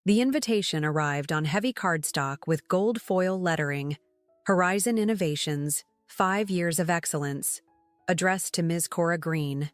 The invitation arrived on heavy cardstock with gold foil lettering, Horizon Innovations, 5 years of excellence, addressed to Ms. Cora Green.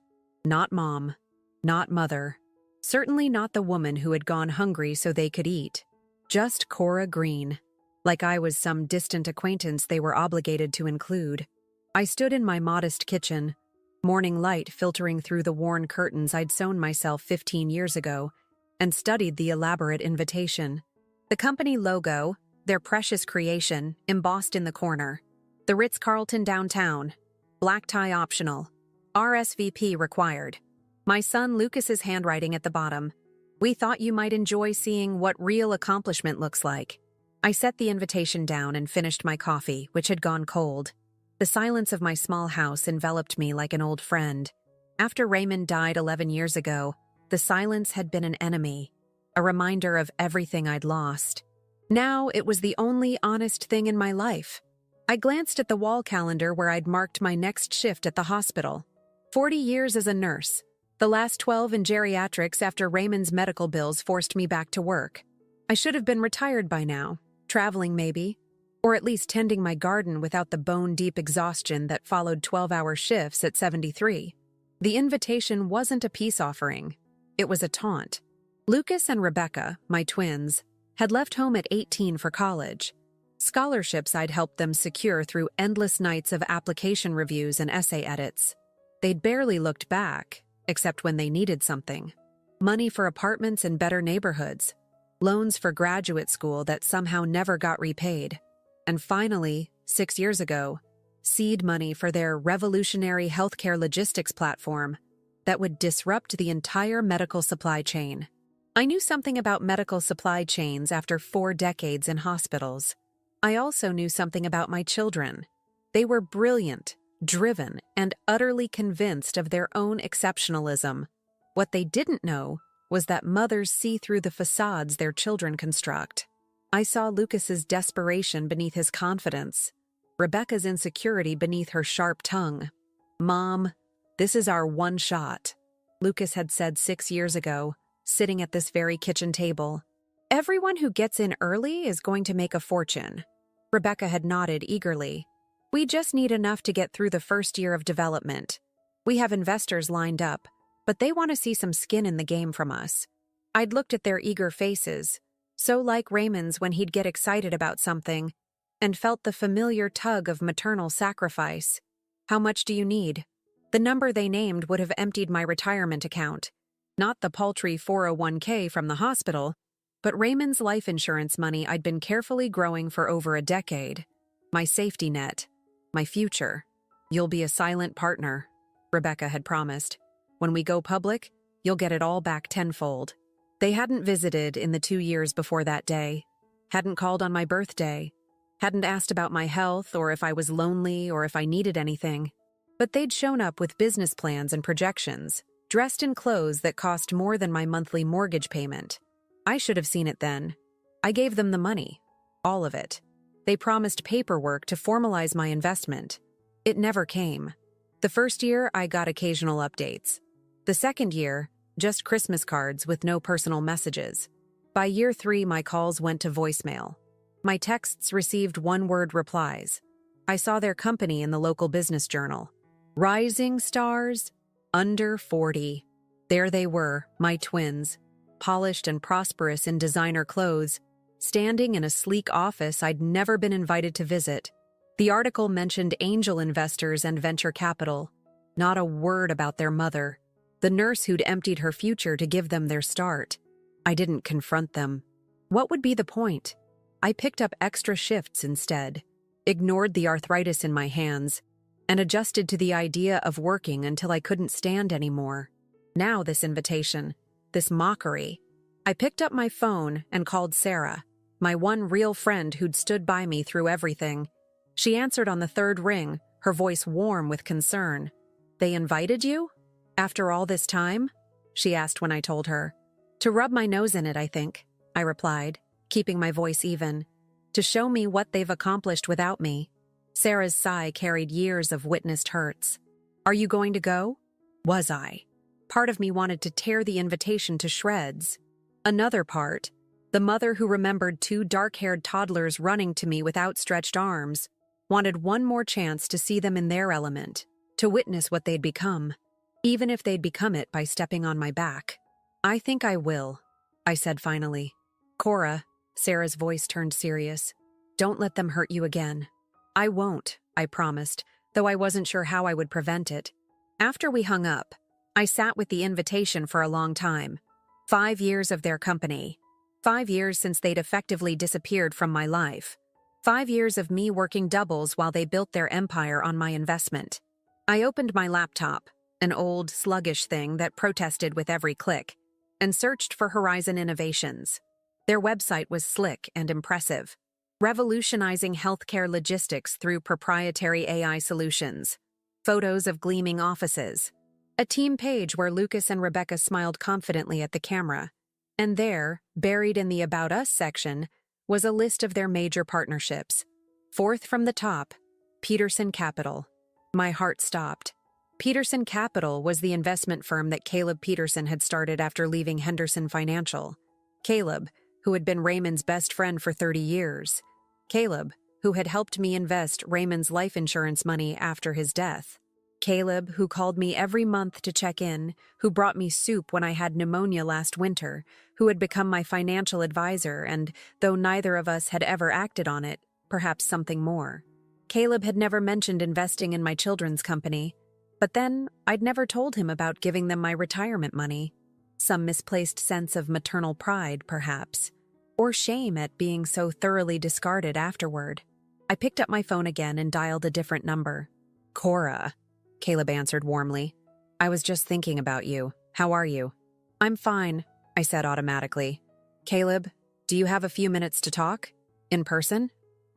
Not mom, not mother, certainly not the woman who had gone hungry so they could eat. Just Cora Green, like I was some distant acquaintance they were obligated to include. I stood in my modest kitchen, morning light filtering through the worn curtains I'd sewn myself 15 years ago, and studied the elaborate invitation. The company logo, their precious creation, embossed in the corner. The Ritz-Carlton downtown. Black tie optional. RSVP required. My son Lucas's handwriting at the bottom. We thought you might enjoy seeing what real accomplishment looks like. I set the invitation down and finished my coffee, which had gone cold. The silence of my small house enveloped me like an old friend. After Raymond died 11 years ago, the silence had been an enemy, a reminder of everything I'd lost. Now it was the only honest thing in my life. I glanced at the wall calendar where I'd marked my next shift at the hospital. 40 years as a nurse, the last 12 in geriatrics after Raymond's medical bills forced me back to work. I should have been retired by now, traveling maybe, or at least tending my garden without the bone-deep exhaustion that followed 12-hour shifts at 73. The invitation wasn't a peace offering. It was a taunt. Lucas and Rebecca, my twins, had left home at 18 for college. Scholarships I'd helped them secure through endless nights of application reviews and essay edits. They'd barely looked back, except when they needed something. Money for apartments in better neighborhoods, loans for graduate school that somehow never got repaid, and finally, 6 years ago, seed money for their revolutionary healthcare logistics platform that would disrupt the entire medical supply chain. I knew something about medical supply chains after 4 decades in hospitals. I also knew something about my children. They were brilliant, driven, and utterly convinced of their own exceptionalism. What they didn't know was that mothers see through the facades their children construct. I saw Lucas's desperation beneath his confidence, Rebecca's insecurity beneath her sharp tongue. "Mom, this is our one shot," Lucas had said 6 years ago, sitting at this very kitchen table. "Everyone who gets in early is going to make a fortune." Rebecca had nodded eagerly. "We just need enough to get through the first year of development. We have investors lined up, but they want to see some skin in the game from us." I'd looked at their eager faces, so like Raymond's when he'd get excited about something, and felt the familiar tug of maternal sacrifice. "How much do you need?" The number they named would have emptied my retirement account. Not the paltry 401k from the hospital, but Raymond's life insurance money I'd been carefully growing for over a decade. My safety net. My future. "You'll be a silent partner," Rebecca had promised. "When we go public, you'll get it all back tenfold." They hadn't visited in the 2 years before that day, hadn't called on my birthday, hadn't asked about my health or if I was lonely or if I needed anything. But they'd shown up with business plans and projections, dressed in clothes that cost more than my monthly mortgage payment. I should have seen it then. I gave them the money. All of it. They promised paperwork to formalize my investment. It never came. The first year, I got occasional updates. The second year, just Christmas cards with no personal messages. By year 3, my calls went to voicemail. My texts received one-word replies. I saw their company in the local business journal. Rising stars, under 40. There they were, my twins, polished and prosperous in designer clothes, standing in a sleek office I'd never been invited to visit. The article mentioned angel investors and venture capital. Not a word about their mother, the nurse who'd emptied her future to give them their start. I didn't confront them. What would be the point? I picked up extra shifts instead, ignored the arthritis in my hands, and adjusted to the idea of working until I couldn't stand anymore. Now this invitation, this mockery. I picked up my phone and called Sarah, my one real friend who'd stood by me through everything. She answered on the 3rd ring, her voice warm with concern. "They invited you? After all this time?" she asked when I told her. "To rub my nose in it, I think," I replied, keeping my voice even. "To show me what they've accomplished without me." Sarah's sigh carried years of witnessed hurts. "Are you going to go?" Was I? Part of me wanted to tear the invitation to shreds. Another part, The mother who remembered two dark-haired toddlers running to me with outstretched arms, wanted one more chance to see them in their element, to witness what they'd become, even if they'd become it by stepping on my back. "I think I will," I said finally. "Cora," Sarah's voice turned serious, "don't let them hurt you again." "I won't," I promised, though I wasn't sure how I would prevent it. After we hung up, I sat with the invitation for a long time. 5 years of their company. 5 years since they'd effectively disappeared from my life. 5 years of me working doubles while they built their empire on my investment. I opened my laptop, an old, sluggish thing that protested with every click, and searched for Horizon Innovations. Their website was slick and impressive, revolutionizing healthcare logistics through proprietary AI solutions. Photos of gleaming offices. A team page where Lucas and Rebecca smiled confidently at the camera. And there, buried in the About Us section, was a list of their major partnerships. Fourth from the top, Peterson Capital. My heart stopped. Peterson Capital was the investment firm that Caleb Peterson had started after leaving Henderson Financial. Caleb, who had been Raymond's best friend for 30 years. Caleb, who had helped me invest Raymond's life insurance money after his death. Caleb, who called me every month to check in, who brought me soup when I had pneumonia last winter, who had become my financial advisor and, though neither of us had ever acted on it, perhaps something more. Caleb had never mentioned investing in my children's company, but then I'd never told him about giving them my retirement money. Some misplaced sense of maternal pride, perhaps, or shame at being so thoroughly discarded afterward. I picked up my phone again and dialed a different number. "Cora," Caleb answered warmly. "I was just thinking about you. How are you?" "I'm fine," I said automatically. "Caleb, do you have a few minutes to talk? In person?"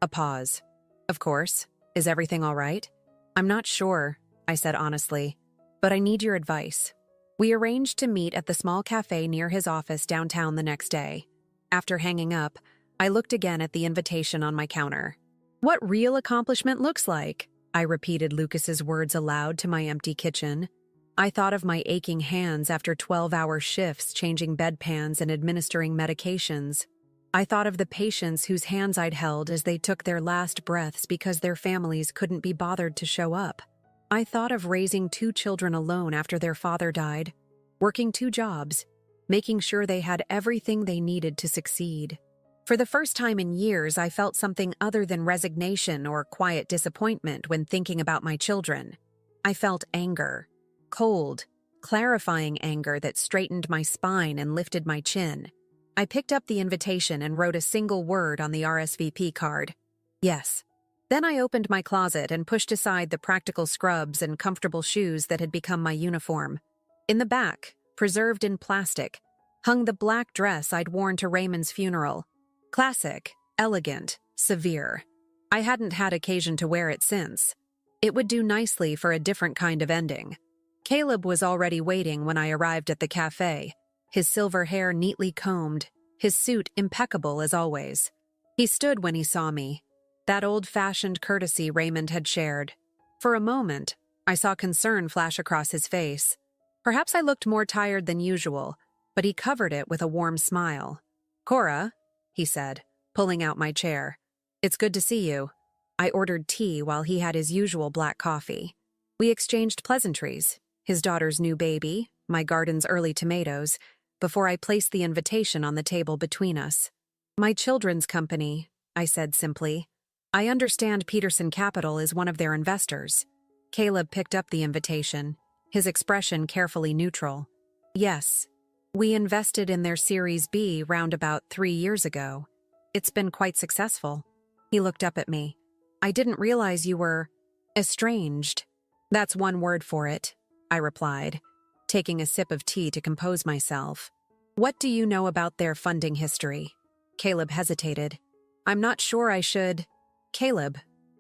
A pause. "Of course. Is everything all right?" "I'm not sure," I said honestly, "but I need your advice." We arranged to meet at the small cafe near his office downtown the next day. After hanging up, I looked again at the invitation on my counter. "What real accomplishment looks like," I repeated Lucas's words aloud to my empty kitchen. I thought of my aching hands after 12-hour shifts changing bedpans and administering medications. I thought of the patients whose hands I'd held as they took their last breaths because their families couldn't be bothered to show up. I thought of raising 2 children alone after their father died, working 2 jobs, making sure they had everything they needed to succeed. For the first time in years, I felt something other than resignation or quiet disappointment when thinking about my children. I felt anger, cold, clarifying anger that straightened my spine and lifted my chin. I picked up the invitation and wrote a single word on the RSVP card. Yes. Then I opened my closet and pushed aside the practical scrubs and comfortable shoes that had become my uniform. In the back, preserved in plastic, hung the black dress I'd worn to Raymond's funeral. Classic, elegant, severe. I hadn't had occasion to wear it since. It would do nicely for a different kind of ending. Caleb was already waiting when I arrived at the cafe, his silver hair neatly combed, his suit impeccable as always. He stood when he saw me, that old-fashioned courtesy Raymond had shared. For a moment, I saw concern flash across his face. Perhaps I looked more tired than usual, but he covered it with a warm smile. "Cora," he said, pulling out my chair. "It's good to see you." I ordered tea while he had his usual black coffee. We exchanged pleasantries, his daughter's new baby, my garden's early tomatoes, before I placed the invitation on the table between us. "My children's company," I said simply. "I understand Peterson Capital is one of their investors." Caleb picked up the invitation, his expression carefully neutral. "Yes. We invested in their Series B round about 3 years ago. It's been quite successful." He looked up at me. "I didn't realize you were estranged." "That's one word for it," I replied, taking a sip of tea to compose myself. "What do you know about their funding history?" Caleb hesitated. "I'm not sure I should—" "Caleb,"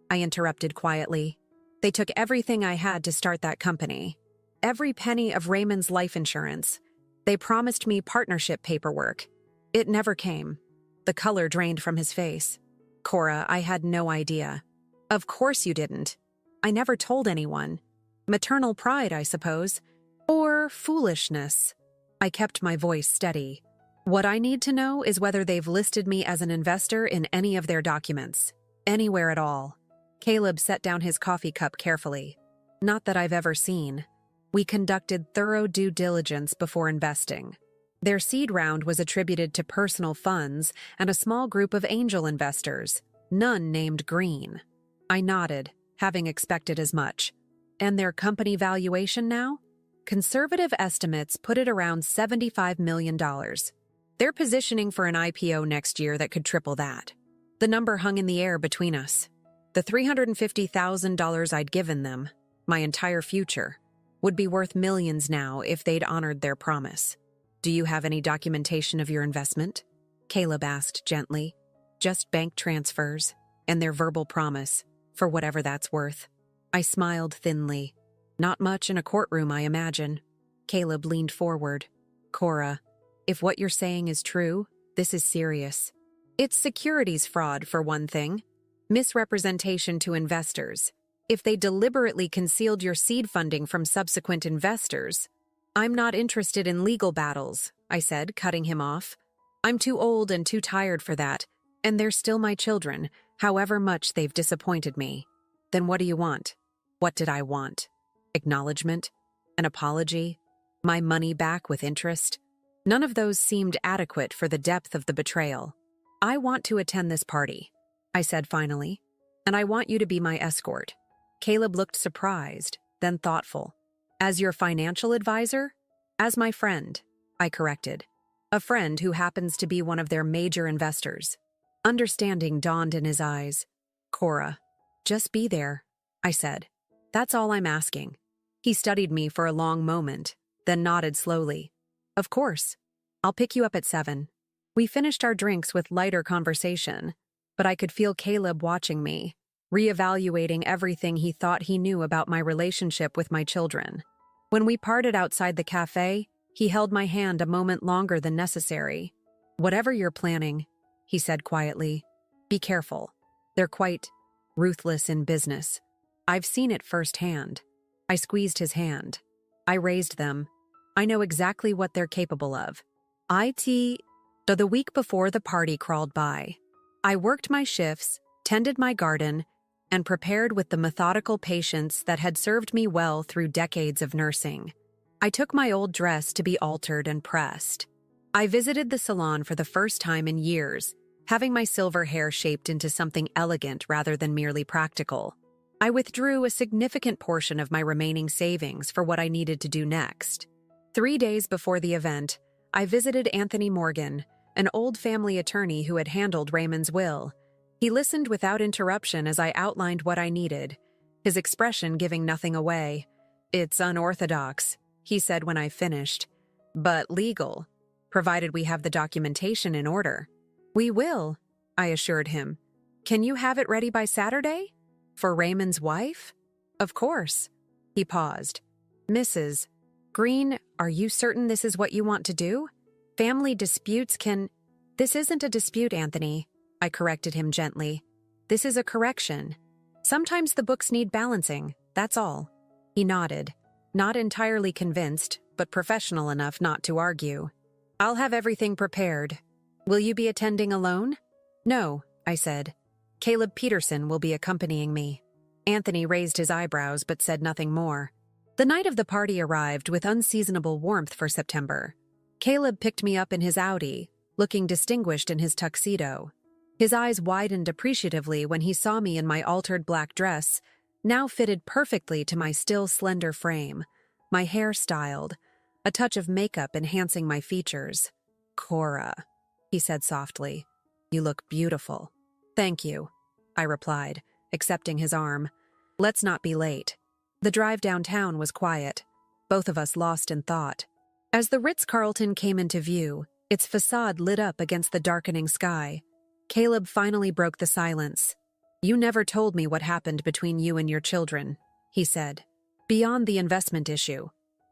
I interrupted quietly. "They took everything I had to start that company. Every penny of Raymond's life insurance. They promised me partnership paperwork. It never came." The color drained from his face. "Cora, I had no idea." "Of course you didn't. I never told anyone. Maternal pride, I suppose. Or foolishness." I kept my voice steady. What I need to know is whether they've listed me as an investor in any of their documents. Anywhere at all. Caleb set down his coffee cup carefully. Not that I've ever seen. We conducted thorough due diligence before investing. Their seed round was attributed to personal funds and a small group of angel investors, none named Green. I nodded, having expected as much. And their company valuation now? Conservative estimates put it around $75 million. They're positioning for an IPO next year that could triple that. The number hung in the air between us. The $350,000 I'd given them, my entire future, would be worth millions now if they'd honored their promise. Do you have any documentation of your investment? Caleb asked gently. Just bank transfers and their verbal promise, for whatever that's worth. I smiled thinly. Not much in a courtroom, I imagine. Caleb leaned forward. Cora, if what you're saying is true, this is serious. It's securities fraud, for one thing. Misrepresentation to investors. If they deliberately concealed your seed funding from subsequent investors. I'm not interested in legal battles, I said, cutting him off. I'm too old and too tired for that, and they're still my children, however much they've disappointed me. Then what do you want? What did I want? Acknowledgement? An apology? My money back with interest? None of those seemed adequate for the depth of the betrayal. I want to attend this party, I said finally, and I want you to be my escort. Caleb looked surprised, then thoughtful. As your financial advisor? As my friend, I corrected. A friend who happens to be one of their major investors. Understanding dawned in his eyes. Cora, just be there, I said. That's all I'm asking. He studied me for a long moment, then nodded slowly. Of course. I'll pick you up at 7. We finished our drinks with lighter conversation, but I could feel Caleb watching me, reevaluating everything he thought he knew about my relationship with my children. When we parted outside the cafe, he held my hand a moment longer than necessary. Whatever you're planning, he said quietly, be careful. They're quite ruthless in business. I've seen it firsthand. I squeezed his hand. I raised them. I know exactly what they're capable of. The week before the party crawled by. I worked my shifts, tended my garden, and prepared with the methodical patience that had served me well through decades of nursing. I took my old dress to be altered and pressed. I visited the salon for the first time in years, having my silver hair shaped into something elegant rather than merely practical. I withdrew a significant portion of my remaining savings for what I needed to do next. 3 days before the event, I visited Anthony Morgan, an old family attorney who had handled Raymond's will. He listened without interruption as I outlined what I needed, his expression giving nothing away. It's unorthodox, he said when I finished, but legal, provided we have the documentation in order. We will, I assured him. Can you have it ready by Saturday? For Raymond's wife? Of course. He paused. Mrs. Green, are you certain this is what you want to do? Family disputes can— This isn't a dispute, Anthony, I corrected him gently. This is a correction. Sometimes the books need balancing, that's all. He nodded, not entirely convinced, but professional enough not to argue. I'll have everything prepared. Will you be attending alone? No, I said. Caleb Peterson will be accompanying me. Anthony raised his eyebrows but said nothing more. The night of the party arrived with unseasonable warmth for September. Caleb picked me up in his Audi, looking distinguished in his tuxedo. His eyes widened appreciatively when he saw me in my altered black dress, now fitted perfectly to my still slender frame, my hair styled, a touch of makeup enhancing my features. Cora, he said softly, you look beautiful. Thank you, I replied, accepting his arm. Let's not be late. The drive downtown was quiet, both of us lost in thought. As the Ritz-Carlton came into view, its facade lit up against the darkening sky, Caleb finally broke the silence. You never told me what happened between you and your children, he said. Beyond the investment issue,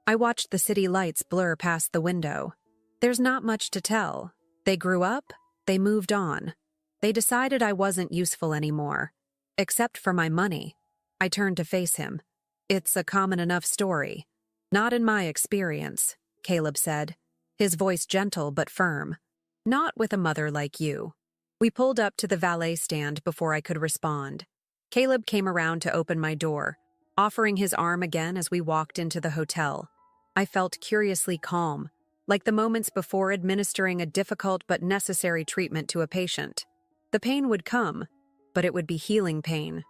I watched the city lights blur past the window. There's not much to tell. They grew up, they moved on. They decided I wasn't useful anymore. Except for my money. I turned to face him. It's a common enough story. Not in my experience, Caleb said, his voice gentle but firm. Not with a mother like you. We pulled up to the valet stand before I could respond. Caleb came around to open my door, offering his arm again as we walked into the hotel. I felt curiously calm, like the moments before administering a difficult but necessary treatment to a patient. The pain would come, but it would be healing pain.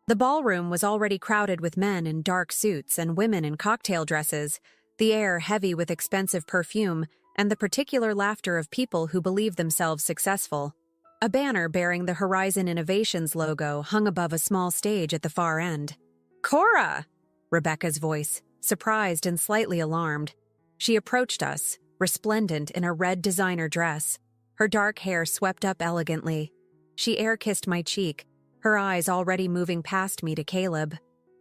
The ballroom was already crowded with men in dark suits and women in cocktail dresses, the air heavy with expensive perfume and the particular laughter of people who believe themselves successful. A banner bearing the Horizon Innovations logo hung above a small stage at the far end. "Cora!" Rebecca's voice, surprised and slightly alarmed. She approached us, resplendent in a red designer dress, her dark hair swept up elegantly. She air-kissed my cheek, her eyes already moving past me to Caleb.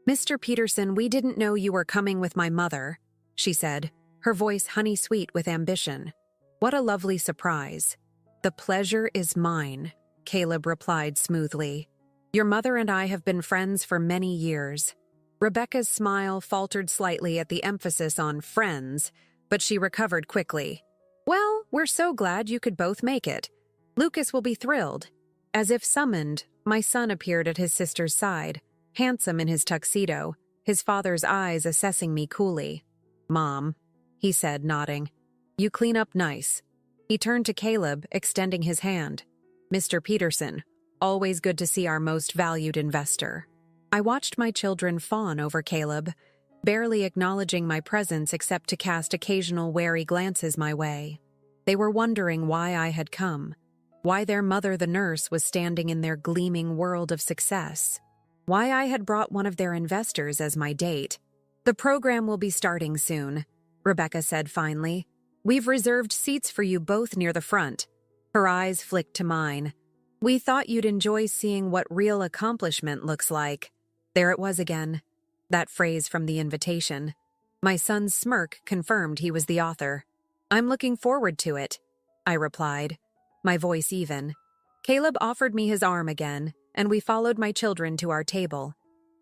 "Mr. Peterson, we didn't know you were coming with my mother," she said, her voice honey-sweet with ambition. "What a lovely surprise." "The pleasure is mine," Caleb replied smoothly. "Your mother and I have been friends for many years." Rebecca's smile faltered slightly at the emphasis on friends, but she recovered quickly. "Well, we're so glad you could both make it. Lucas will be thrilled." As if summoned, my son appeared at his sister's side, handsome in his tuxedo, his father's eyes assessing me coolly. "Mom," he said, nodding. "You clean up nice." He turned to Caleb, extending his hand. "Mr. Peterson, always good to see our most valued investor." I watched my children fawn over Caleb, barely acknowledging my presence except to cast occasional wary glances my way. They were wondering why I had come, why their mother, the nurse, was standing in their gleaming world of success, why I had brought one of their investors as my date. "The program will be starting soon," Rebecca said finally. "We've reserved seats for you both near the front." Her eyes flicked to mine. "We thought you'd enjoy seeing what real accomplishment looks like." There it was again, that phrase from the invitation. My son's smirk confirmed he was the author. "I'm looking forward to it," I replied, my voice even. Caleb offered me his arm again, and we followed my children to our table.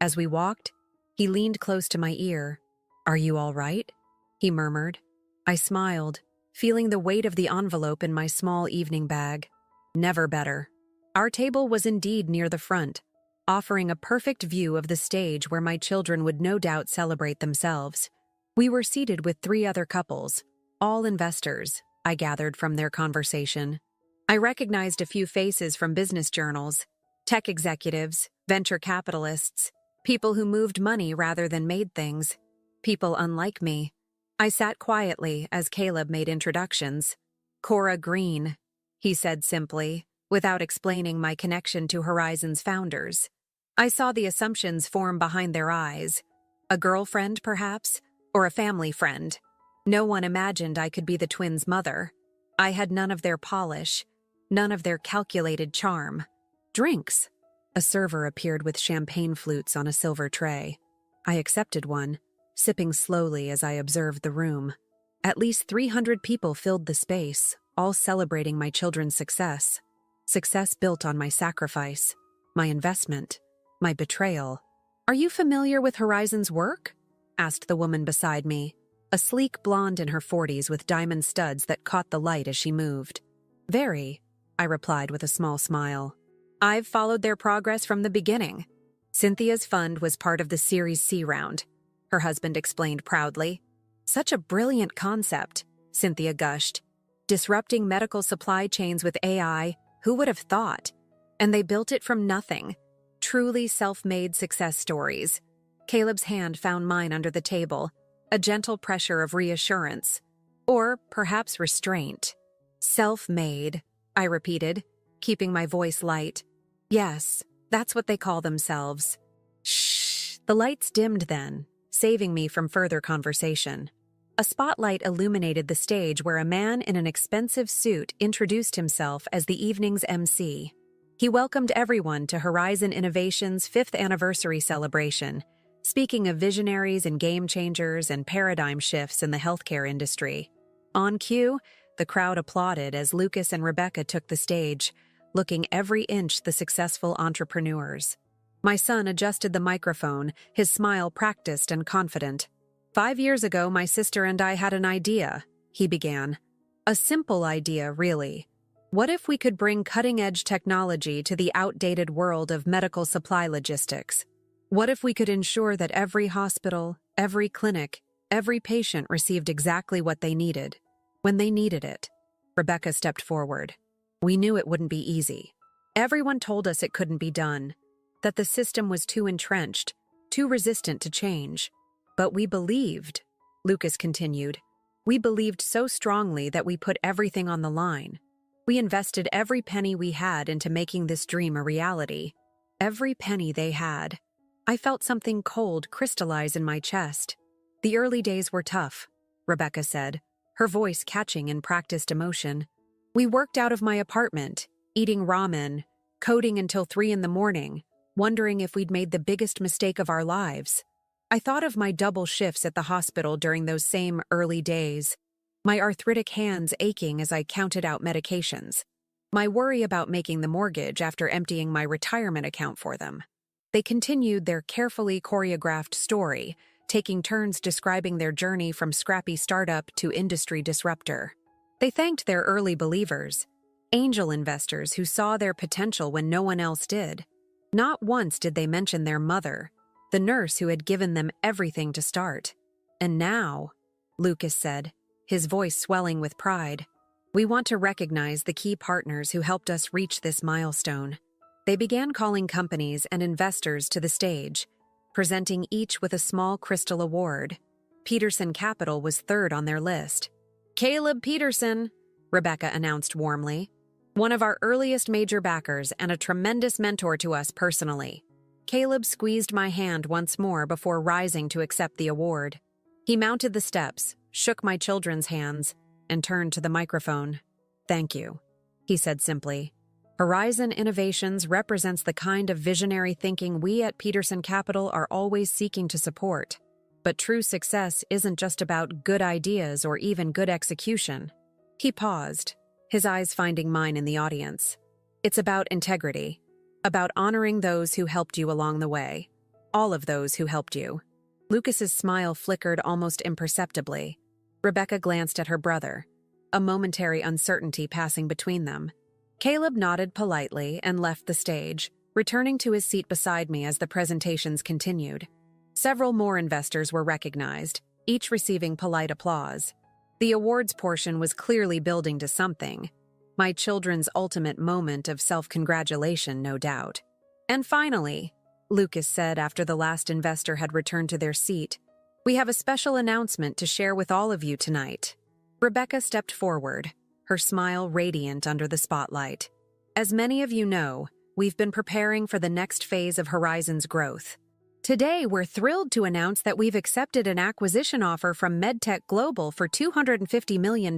As we walked, he leaned close to my ear. "Are you all right?" he murmured. I smiled, feeling the weight of the envelope in my small evening bag. Never better. Our table was indeed near the front, offering a perfect view of the stage where my children would no doubt celebrate themselves. We were seated with 3 other couples, all investors, I gathered from their conversation. I recognized a few faces from business journals, tech executives, venture capitalists, people who moved money rather than made things, people unlike me. I sat quietly as Caleb made introductions. "Cora Green," he said simply, without explaining my connection to Horizon's founders. I saw the assumptions form behind their eyes. A girlfriend, perhaps, or a family friend. No one imagined I could be the twins' mother. I had none of their polish, none of their calculated charm. "Drinks." A server appeared with champagne flutes on a silver tray. I accepted one, sipping slowly as I observed the room. At least 300 people filled the space, all celebrating my children's success. Success built on my sacrifice, my investment, my betrayal. "Are you familiar with Horizon's work?" asked the woman beside me, a sleek blonde in her 40s with diamond studs that caught the light as she moved. "Very," I replied with a small smile. "I've followed their progress from the beginning. Cynthia's fund was part of the Series C round," her husband explained proudly. "Such a brilliant concept," Cynthia gushed. "Disrupting medical supply chains with AI, who would have thought? And they built it from nothing. Truly self-made success stories." Caleb's hand found mine under the table, a gentle pressure of reassurance. Or perhaps restraint. "Self-made," I repeated, keeping my voice light. "Yes, that's what they call themselves." Shh. The lights dimmed then, saving me from further conversation. A spotlight illuminated the stage where a man in an expensive suit introduced himself as the evening's MC. He welcomed everyone to Horizon Innovations' 5th anniversary celebration, speaking of visionaries and game changers and paradigm shifts in the healthcare industry. On cue, the crowd applauded as Lucas and Rebecca took the stage, looking every inch the successful entrepreneurs. My son adjusted the microphone, his smile practiced and confident. "5 years ago, my sister and I had an idea," he began. "A simple idea, really. What if we could bring cutting-edge technology to the outdated world of medical supply logistics? What if we could ensure that every hospital, every clinic, every patient received exactly what they needed, when they needed it? Rebecca stepped forward. We knew it wouldn't be easy. Everyone told us it couldn't be done, that the system was too entrenched, too resistant to change. But we believed, Lucas continued. We believed so strongly that we put everything on the line. We invested every penny we had into making this dream a reality. Every penny they had. I felt something cold crystallize in my chest. The early days were tough, Rebecca said, her voice catching in practiced emotion. We worked out of my apartment, eating ramen, coding until 3 a.m, wondering if we'd made the biggest mistake of our lives. I thought of my double shifts at the hospital during those same early days, my arthritic hands aching as I counted out medications, my worry about making the mortgage after emptying my retirement account for them. They continued their carefully choreographed story, taking turns describing their journey from scrappy startup to industry disruptor. They thanked their early believers, angel investors who saw their potential when no one else did. Not once did they mention their mother, the nurse who had given them everything to start. And now, Lucas said, his voice swelling with pride, we want to recognize the key partners who helped us reach this milestone. They began calling companies and investors to the stage, presenting each with a small crystal award. Peterson Capital was third on their list. Caleb Peterson, Rebecca announced warmly, one of our earliest major backers and a tremendous mentor to us personally. Caleb squeezed my hand once more before rising to accept the award. He mounted the steps, shook my children's hands, and turned to the microphone. Thank you, he said simply. Horizon Innovations represents the kind of visionary thinking we at Peterson Capital are always seeking to support. But true success isn't just about good ideas or even good execution. He paused, his eyes finding mine in the audience. It's about integrity, about honoring those who helped you along the way. All of those who helped you. Lucas's smile flickered almost imperceptibly. Rebecca glanced at her brother, a momentary uncertainty passing between them. Caleb nodded politely and left the stage, returning to his seat beside me as the presentations continued. Several more investors were recognized, each receiving polite applause. The awards portion was clearly building to something. My children's ultimate moment of self-congratulation, no doubt. And finally, Lucas said after the last investor had returned to their seat, we have a special announcement to share with all of you tonight. Rebecca stepped forward, her smile radiant under the spotlight. As many of you know, we've been preparing for the next phase of Horizon's growth. Today, we're thrilled to announce that we've accepted an acquisition offer from MedTech Global for $250 million.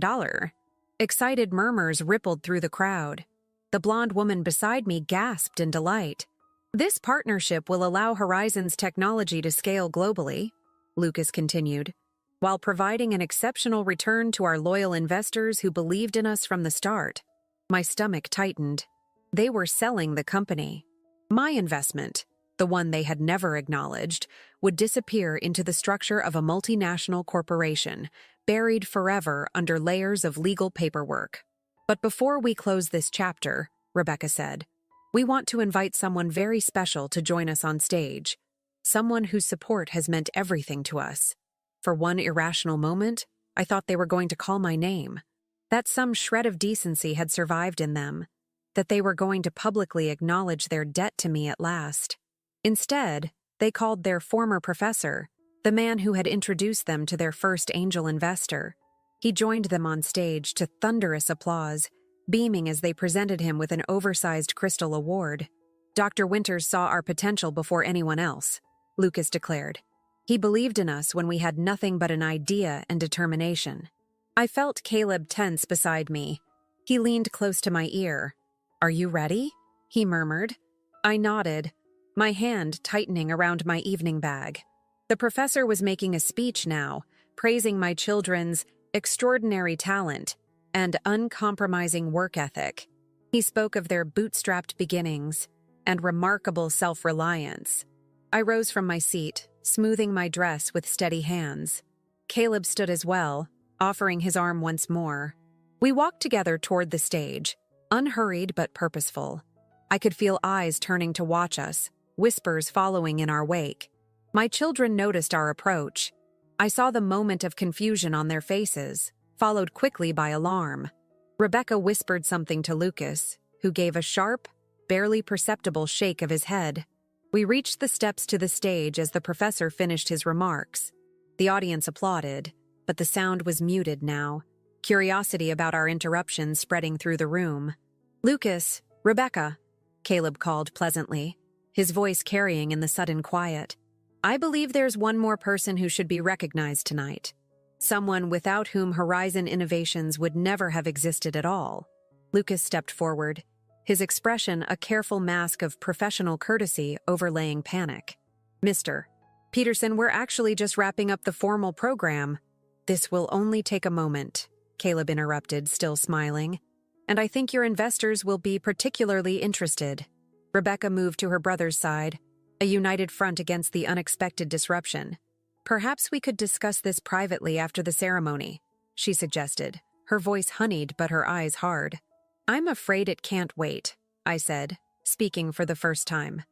Excited murmurs rippled through the crowd. The blonde woman beside me gasped in delight. This partnership will allow Horizon's technology to scale globally, Lucas continued, while providing an exceptional return to our loyal investors who believed in us from the start. My stomach tightened. They were selling the company. My investment, the one they had never acknowledged, would disappear into the structure of a multinational corporation, buried forever under layers of legal paperwork. But before we close this chapter, Rebecca said, we want to invite someone very special to join us on stage, someone whose support has meant everything to us. For one irrational moment, I thought they were going to call my name, that some shred of decency had survived in them, that they were going to publicly acknowledge their debt to me at last. Instead, they called their former professor, the man who had introduced them to their first angel investor. He joined them on stage to thunderous applause, beaming as they presented him with an oversized crystal award. Dr. Winters saw our potential before anyone else, Lucas declared. He believed in us when we had nothing but an idea and determination. I felt Caleb tense beside me. He leaned close to my ear. Are you ready? He murmured. I nodded, my hand tightening around my evening bag. The professor was making a speech now, praising my children's extraordinary talent and uncompromising work ethic. He spoke of their bootstrapped beginnings and remarkable self-reliance. I rose from my seat, smoothing my dress with steady hands. Caleb stood as well, offering his arm once more. We walked together toward the stage, unhurried but purposeful. I could feel eyes turning to watch us, whispers following in our wake. My children noticed our approach. I saw the moment of confusion on their faces, followed quickly by alarm. Rebecca whispered something to Lucas, who gave a sharp, barely perceptible shake of his head. We reached the steps to the stage as the professor finished his remarks. The audience applauded, but the sound was muted now, curiosity about our interruption spreading through the room. "Lucas, Rebecca," Caleb called pleasantly, his voice carrying in the sudden quiet. "I believe there's one more person who should be recognized tonight. Someone without whom Horizon Innovations would never have existed at all." Lucas stepped forward, his expression a careful mask of professional courtesy overlaying panic. "Mr. Peterson, we're actually just wrapping up the formal program." "This will only take a moment," Caleb interrupted, still smiling. "And I think your investors will be particularly interested." Rebecca moved to her brother's side, a united front against the unexpected disruption. "Perhaps we could discuss this privately after the ceremony," she suggested, her voice honeyed but her eyes hard. "I'm afraid it can't wait," I said, speaking for the first time.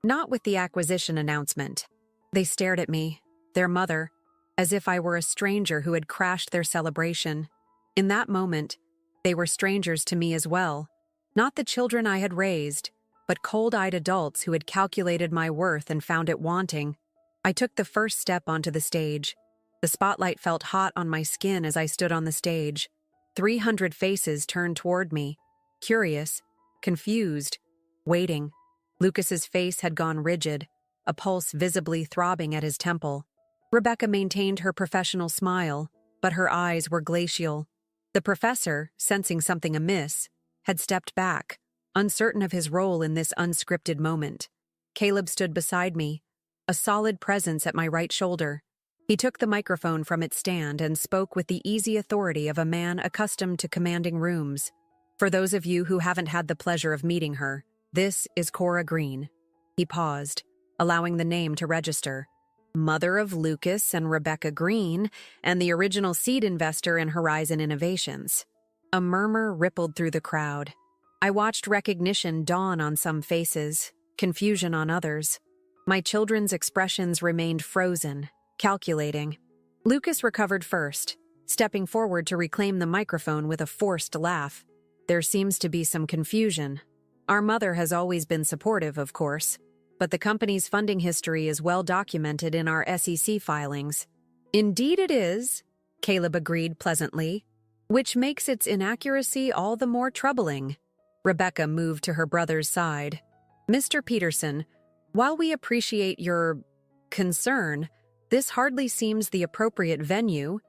"Not with the acquisition announcement." They stared at me, their mother, as if I were a stranger who had crashed their celebration. In that moment, they were strangers to me as well. Not the children I had raised, but cold-eyed adults who had calculated my worth and found it wanting. I took the first step onto the stage. The spotlight felt hot on my skin as I stood on the stage. 300 faces turned toward me, curious, confused, waiting. Lucas's face had gone rigid, a pulse visibly throbbing at his temple. Rebecca maintained her professional smile, but her eyes were glacial. The professor, sensing something amiss, had stepped back, uncertain of his role in this unscripted moment. Caleb stood beside me, a solid presence at my right shoulder. He took the microphone from its stand and spoke with the easy authority of a man accustomed to commanding rooms. "For those of you who haven't had the pleasure of meeting her, this is Cora Green." He paused, allowing the name to register. "Mother of Lucas and Rebecca Green, and the original seed investor in Horizon Innovations." A murmur rippled through the crowd. I watched recognition dawn on some faces, confusion on others. My children's expressions remained frozen, calculating. Lucas recovered first, stepping forward to reclaim the microphone with a forced laugh. "There seems to be some confusion. Our mother has always been supportive, of course, but the company's funding history is well documented in our SEC filings." "Indeed it is," Caleb agreed pleasantly, "which makes its inaccuracy all the more troubling." Rebecca moved to her brother's side. "Mr. Peterson, while we appreciate your concern, this hardly seems the appropriate venue.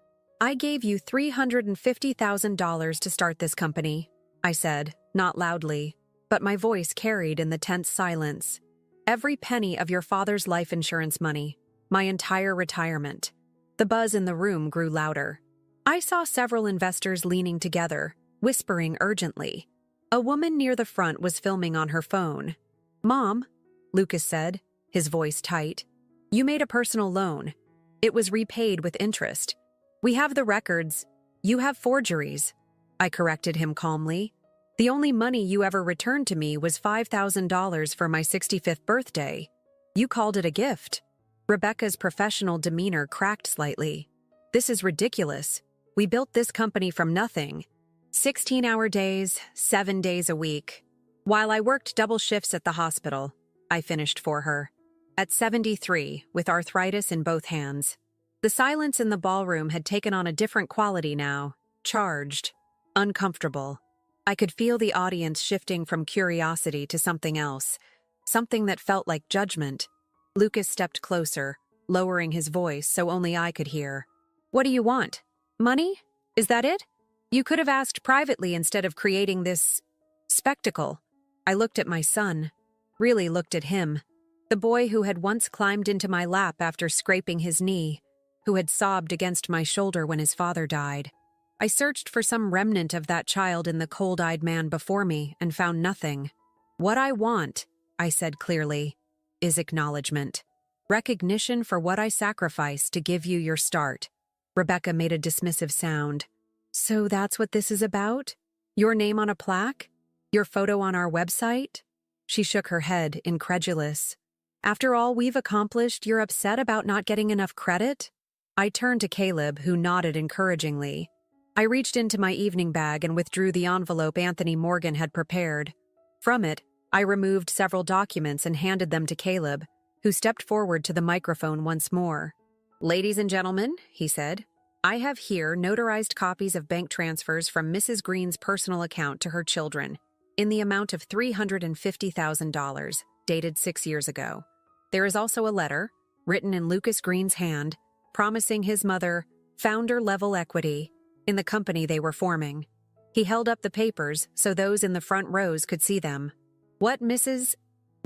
I gave you $350,000 to start this company," I said, not loudly, but my voice carried in the tense silence. "Every penny of your father's life insurance money, my entire retirement." The buzz in the room grew louder. I saw several investors leaning together, whispering urgently. A woman near the front was filming on her phone. "Mom," Lucas said, his voice tight, "you made a personal loan. It was repaid with interest. We have the records. You have forgeries." I corrected him calmly. "The only money you ever returned to me was $5,000 for my 65th birthday. You called it a gift." Rebecca's professional demeanor cracked slightly. "This is ridiculous. We built this company from nothing. 16-hour days, 7 days a week. While I worked double shifts at the hospital," I finished for her. At 73, with arthritis in both hands. The silence in the ballroom had taken on a different quality now, charged, uncomfortable. I could feel the audience shifting from curiosity to something else, something that felt like judgment. Lucas stepped closer, lowering his voice so only I could hear. "What do you want? Money? Is that it? You could have asked privately instead of creating this spectacle." I looked at my son, really looked at him, the boy who had once climbed into my lap after scraping his knee, who had sobbed against my shoulder when his father died. I searched for some remnant of that child in the cold-eyed man before me and found nothing. "What I want," I said clearly, "is acknowledgement. Recognition for what I sacrificed to give you your start." Rebecca made a dismissive sound. "So that's what this is about? Your name on a plaque?" Your photo on our website? She shook her head, incredulous. After all we've accomplished, you're upset about not getting enough credit? I turned to Caleb, who nodded encouragingly. I reached into my evening bag and withdrew the envelope Anthony Morgan had prepared. From it, I removed several documents and handed them to Caleb, who stepped forward to the microphone once more. Ladies and gentlemen, he said, I have here notarized copies of bank transfers from Mrs. Green's personal account to her children, in the amount of $350,000, dated 6 years ago. There is also a letter, written in Lucas Green's hand, promising his mother founder-level equity in the company they were forming. He held up the papers so those in the front rows could see them. What Mrs.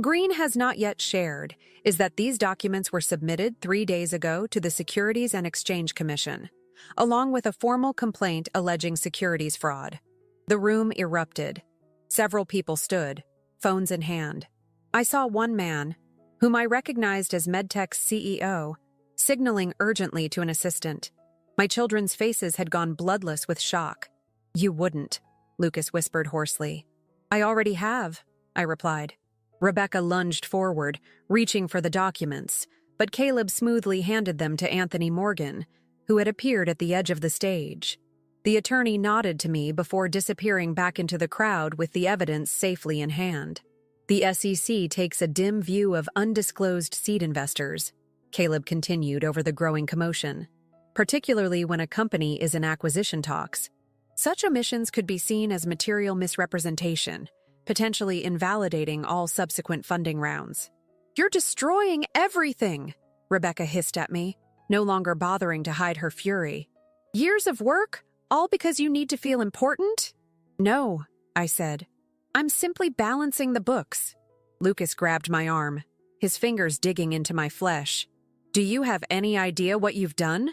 Green has not yet shared is that these documents were submitted 3 days ago to the Securities and Exchange Commission, along with a formal complaint alleging securities fraud. The room erupted. Several people stood, phones in hand. I saw one man, whom I recognized as MedTech's CEO, signaling urgently to an assistant. My children's faces had gone bloodless with shock. You wouldn't, Lucas whispered hoarsely. I already have, I replied. Rebecca lunged forward, reaching for the documents, but Caleb smoothly handed them to Anthony Morgan, who had appeared at the edge of the stage. The attorney nodded to me before disappearing back into the crowd with the evidence safely in hand. The SEC takes a dim view of undisclosed seed investors, Caleb continued over the growing commotion, particularly when a company is in acquisition talks. Such omissions could be seen as material misrepresentation, potentially invalidating all subsequent funding rounds. You're destroying everything, Rebecca hissed at me, no longer bothering to hide her fury. Years of work, all because you need to feel important? No, I said. I'm simply balancing the books. Lucas grabbed my arm, his fingers digging into my flesh. Do you have any idea what you've done?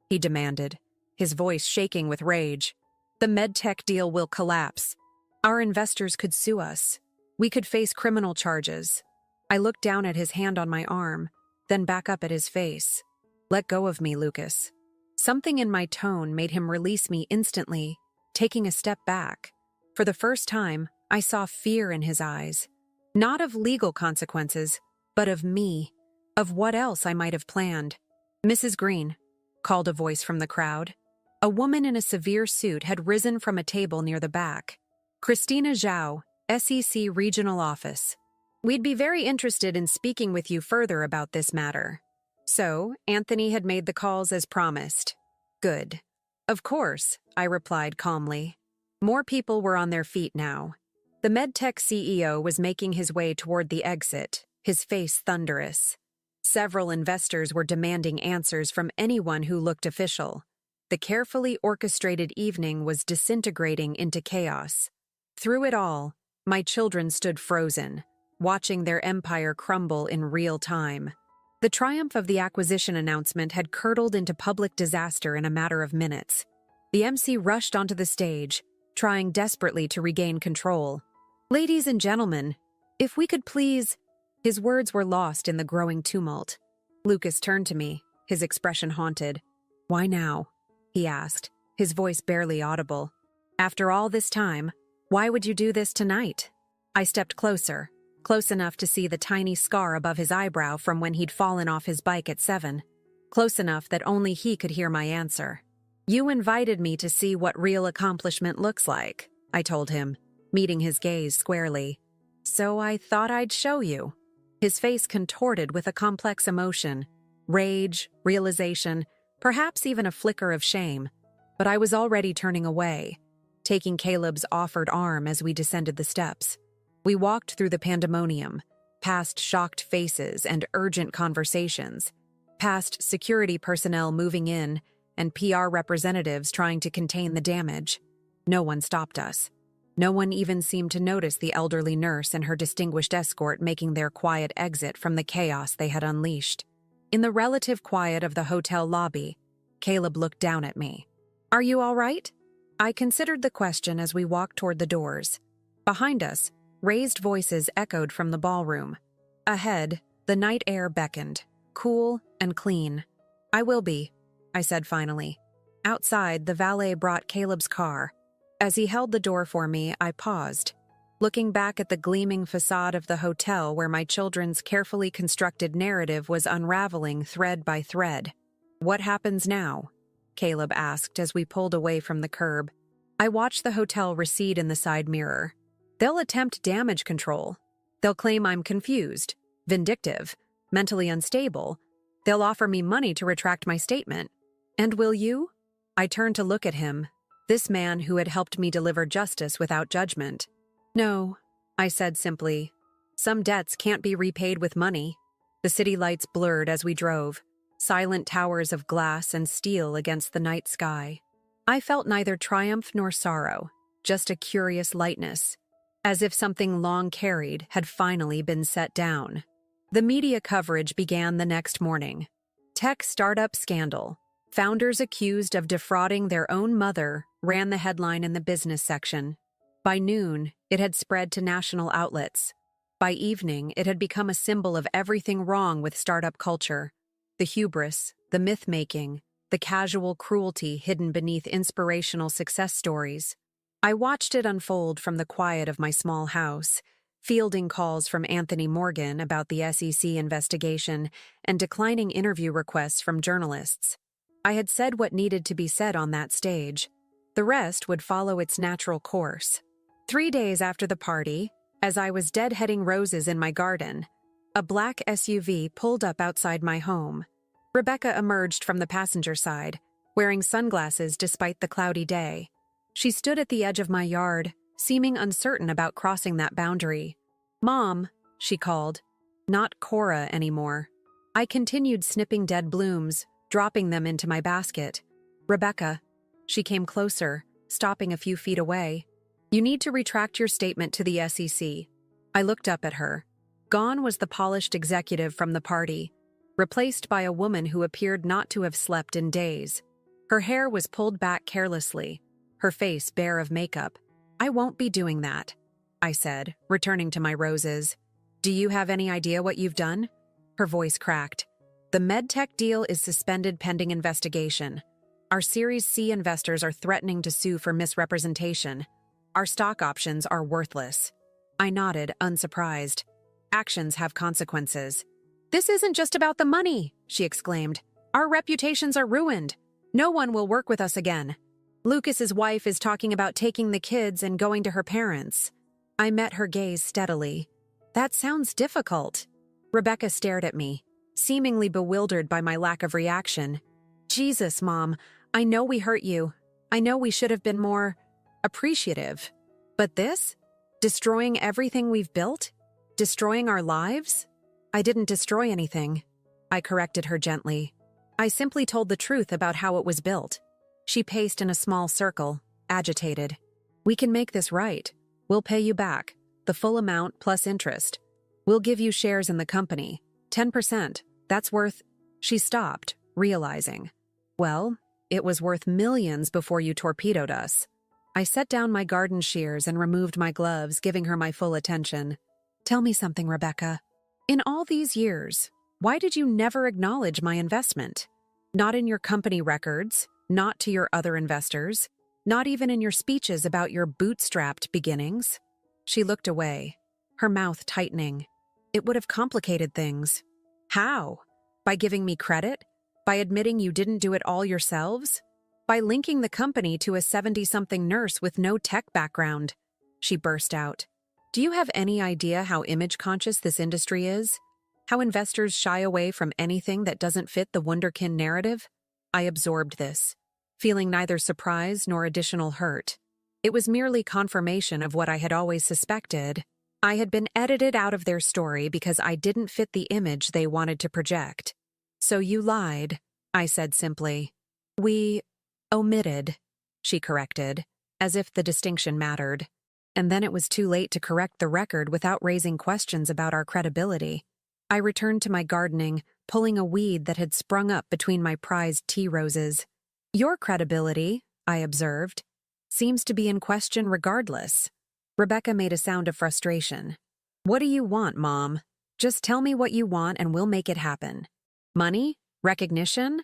He demanded, his voice shaking with rage. The MedTech deal will collapse. Our investors could sue us. We could face criminal charges. I looked down at his hand on my arm, then back up at his face. Let go of me, Lucas. Something in my tone made him release me instantly, taking a step back. For the first time, I saw fear in his eyes. Not of legal consequences, but of me, of what else I might have planned. Mrs. Green, called a voice from the crowd. A woman in a severe suit had risen from a table near the back. Christina Zhao, SEC Regional Office. We'd be very interested in speaking with you further about this matter. So, Anthony had made the calls as promised. Good. Of course, I replied calmly. More people were on their feet now. The MedTech CEO was making his way toward the exit, his face thunderous. Several investors were demanding answers from anyone who looked official. The carefully orchestrated evening was disintegrating into chaos. Through it all, my children stood frozen, watching their empire crumble in real time. The triumph of the acquisition announcement had curdled into public disaster in a matter of minutes. The MC rushed onto the stage, trying desperately to regain control. Ladies and gentlemen, if we could please... His words were lost in the growing tumult. Lucas turned to me, his expression haunted. Why now? He asked, his voice barely audible. After all this time, why would you do this tonight? I stepped closer, close enough to see the tiny scar above his eyebrow from when he'd fallen off his bike at 7, close enough that only he could hear my answer. You invited me to see what real accomplishment looks like, I told him, meeting his gaze squarely. So I thought I'd show you. His face contorted with a complex emotion, rage, realization, perhaps even a flicker of shame. But I was already turning away, taking Caleb's offered arm as we descended the steps. We walked through the pandemonium, past shocked faces and urgent conversations, past security personnel moving in and PR representatives trying to contain the damage. No one stopped us. No one even seemed to notice the elderly nurse and her distinguished escort making their quiet exit from the chaos they had unleashed. In the relative quiet of the hotel lobby, Caleb looked down at me. Are you all right? I considered the question as we walked toward the doors. Behind us, raised voices echoed from the ballroom. Ahead, the night air beckoned, cool and clean. I will be, I said finally. Outside, the valet brought Caleb's car. As he held the door for me, I paused. looking back at the gleaming facade of the hotel where my children's carefully constructed narrative was unraveling thread by thread. "What happens now?" Caleb asked as we pulled away from the curb. I watched the hotel recede in the side mirror. "They'll attempt damage control. They'll claim I'm confused, vindictive, mentally unstable. They'll offer me money to retract my statement. And will you?" I turned to look at him, this man who had helped me deliver justice without judgment. "No," I said simply. "Some debts can't be repaid with money." The city lights blurred as we drove, silent towers of glass and steel against the night sky. I felt neither triumph nor sorrow, just a curious lightness, as if something long carried had finally been set down. The media coverage began the next morning. Tech startup scandal. Founders accused of defrauding their own mother ran the headline in the business section. By noon, it had spread to national outlets. By evening, it had become a symbol of everything wrong with startup culture. The hubris, the myth-making, the casual cruelty hidden beneath inspirational success stories. I watched it unfold from the quiet of my small house, fielding calls from Anthony Morgan about the SEC investigation and declining interview requests from journalists. I had said what needed to be said on that stage. The rest would follow its natural course. 3 days after the party, as I was deadheading roses in my garden, a black SUV pulled up outside my home. Rebecca emerged from the passenger side, wearing sunglasses despite the cloudy day. She stood at the edge of my yard, seeming uncertain about crossing that boundary. "Mom," she called. Not Cora anymore. I continued snipping dead blooms, dropping them into my basket. "Rebecca." She came closer, stopping a few feet away. "You need to retract your statement to the SEC." I looked up at her. Gone was the polished executive from the party, replaced by a woman who appeared not to have slept in days. Her hair was pulled back carelessly, her face bare of makeup. "I won't be doing that," I said, returning to my roses. "Do you have any idea what you've done?" Her voice cracked. "The MedTech deal is suspended pending investigation. Our Series C investors are threatening to sue for misrepresentation. Our stock options are worthless." I nodded, unsurprised. "Actions have consequences." "This isn't just about the money," she exclaimed. "Our reputations are ruined. No one will work with us again. Lucas's wife is talking about taking the kids and going to her parents." I met her gaze steadily. "That sounds difficult." Rebecca stared at me, seemingly bewildered by my lack of reaction. "Jesus, Mom, I know we hurt you. I know we should have been more appreciative. But this? Destroying everything we've built? Destroying our lives?" "I didn't destroy anything," I corrected her gently. "I simply told the truth about how it was built." She paced in a small circle, agitated. "We can make this right. We'll pay you back, the full amount plus interest. We'll give you shares in the company, 10%. That's worth—" She stopped, realizing. "Well, it was worth millions before you torpedoed us." I set down my garden shears and removed my gloves, giving her my full attention. "Tell me something, Rebecca. In all these years, why did you never acknowledge my investment? Not in your company records, not to your other investors, not even in your speeches about your bootstrapped beginnings." She looked away, her mouth tightening. "It would have complicated things." "How? By giving me credit? By admitting you didn't do it all yourselves? By linking the company to a 70-something nurse with no tech background?" She burst out. "Do you have any idea how image-conscious this industry is? How investors shy away from anything that doesn't fit the wunderkind narrative?" I absorbed this, feeling neither surprise nor additional hurt. It was merely confirmation of what I had always suspected. I had been edited out of their story because I didn't fit the image they wanted to project. "So you lied," I said simply. "We omitted," she corrected, as if the distinction mattered. And then it was too late to correct the record without raising questions about our credibility. I returned to my gardening, pulling a weed that had sprung up between my prized tea roses. "Your credibility," I observed, "seems to be in question regardless." Rebecca made a sound of frustration. "What do you want, Mom? Just tell me what you want and we'll make it happen. Money? Recognition?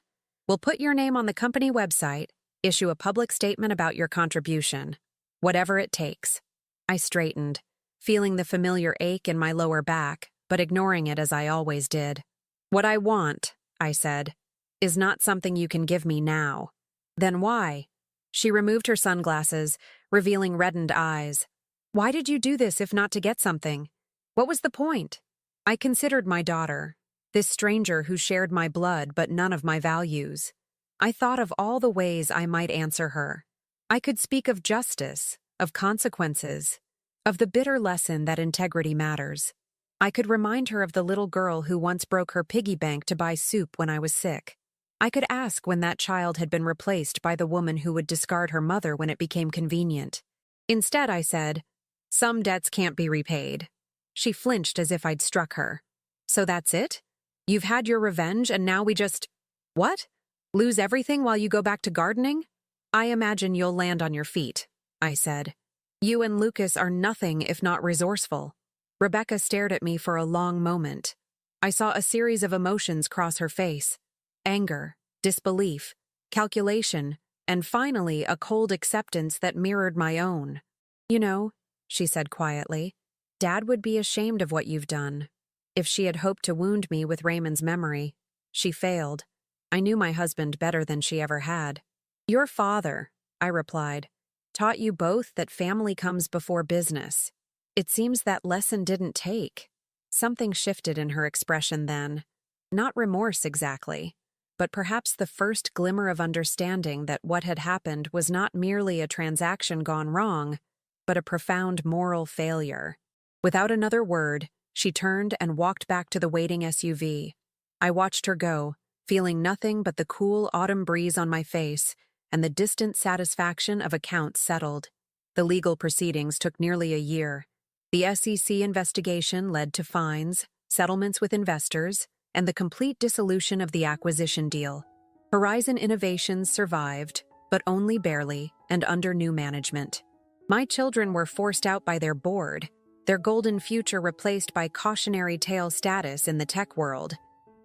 We'll put your name on the company website, issue a public statement about your contribution. Whatever it takes." I straightened. feeling the familiar ache in my lower back, but ignoring it as I always did. "What I want," I said, "is not something you can give me now." "Then why?" She removed her sunglasses, revealing reddened eyes. "Why did you do this if not to get something? What was the point?" I considered my daughter, this stranger who shared my blood but none of my values. I thought of all the ways I might answer her. I could speak of justice, of consequences, of the bitter lesson that integrity matters. I could remind her of the little girl who once broke her piggy bank to buy soup when I was sick. I could ask when that child had been replaced by the woman who would discard her mother when it became convenient. Instead, I said, "Some debts can't be repaid." She flinched as if I'd struck her. "So that's it? You've had your revenge and now we just— What? Lose everything while you go back to gardening? I imagine you'll land on your feet," I said. "You and Lucas are nothing if not resourceful." Rebecca stared at me for a long moment. I saw a series of emotions cross her face: anger, disbelief, calculation, and finally a cold acceptance that mirrored my own. "You know," she said quietly, "Dad would be ashamed of what you've done." If she had hoped to wound me with Raymond's memory, she failed. I knew my husband better than she ever had. "Your father," I replied, "taught you both that family comes before business." It seems that lesson didn't take. Something shifted in her expression then. Not remorse exactly, but perhaps the first glimmer of understanding that what had happened was not merely a transaction gone wrong, but a profound moral failure. Without another word, she turned and walked back to the waiting SUV. I watched her go, feeling nothing but the cool autumn breeze on my face and the distant satisfaction of accounts settled. The legal proceedings took nearly a year. The SEC investigation led to fines, settlements with investors, and the complete dissolution of the acquisition deal. Horizon Innovations survived, but only barely, and under new management. My children were forced out by their board, their golden future replaced by cautionary tale status in the tech world.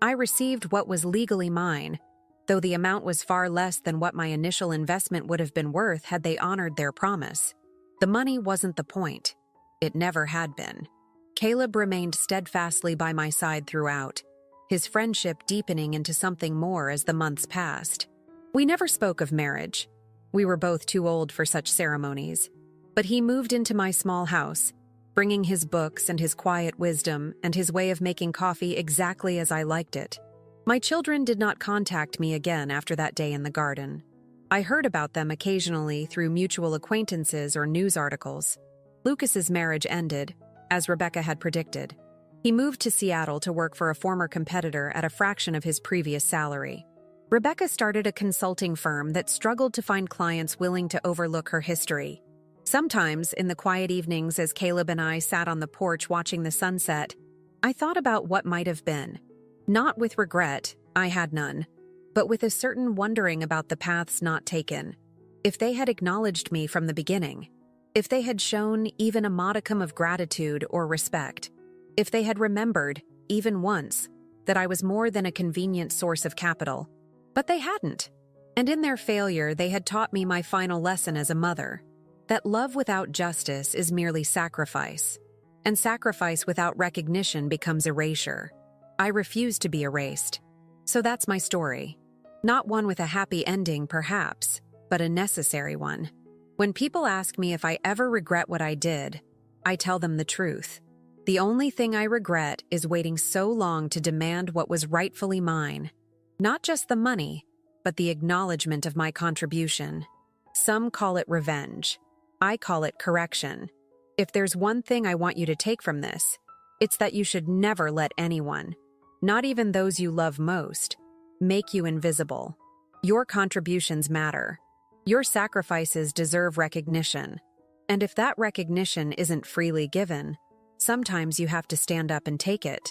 I received what was legally mine, though the amount was far less than what my initial investment would have been worth had they honored their promise. The money wasn't the point. It never had been. Caleb remained steadfastly by my side throughout, his friendship deepening into something more as the months passed. We never spoke of marriage. We were both too old for such ceremonies. But he moved into my small house, bringing his books and his quiet wisdom and his way of making coffee exactly as I liked it. My children did not contact me again after that day in the garden. I heard about them occasionally through mutual acquaintances or news articles. Lucas's marriage ended, as Rebecca had predicted. He moved to Seattle to work for a former competitor at a fraction of his previous salary. Rebecca started a consulting firm that struggled to find clients willing to overlook her history. Sometimes, in the quiet evenings as Caleb and I sat on the porch watching the sunset, I thought about what might have been. Not with regret, I had none, but with a certain wondering about the paths not taken. If they had acknowledged me from the beginning, if they had shown even a modicum of gratitude or respect, if they had remembered, even once, that I was more than a convenient source of capital. But they hadn't. And in their failure, they had taught me my final lesson as a mother, that love without justice is merely sacrifice, and sacrifice without recognition becomes erasure. I refuse to be erased. So that's my story. Not one with a happy ending, perhaps, but a necessary one. When people ask me if I ever regret what I did, I tell them the truth. The only thing I regret is waiting so long to demand what was rightfully mine. Not just the money, but the acknowledgement of my contribution. Some call it revenge. I call it correction. If there's one thing I want you to take from this, it's that you should never let anyone, not even those you love most, make you invisible. Your contributions matter. Your sacrifices deserve recognition. And if that recognition isn't freely given, sometimes you have to stand up and take it.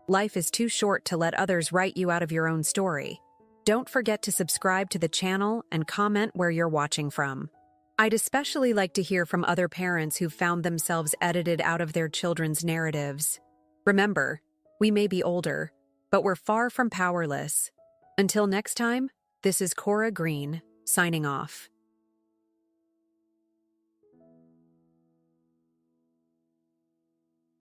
Life is too short to let others write you out of your own story. Don't forget to subscribe to the channel and comment where you're watching from. I'd especially like to hear from other parents who've found themselves edited out of their children's narratives. Remember, we may be older, but we're far from powerless. Until next time, this is Cora Green, signing off.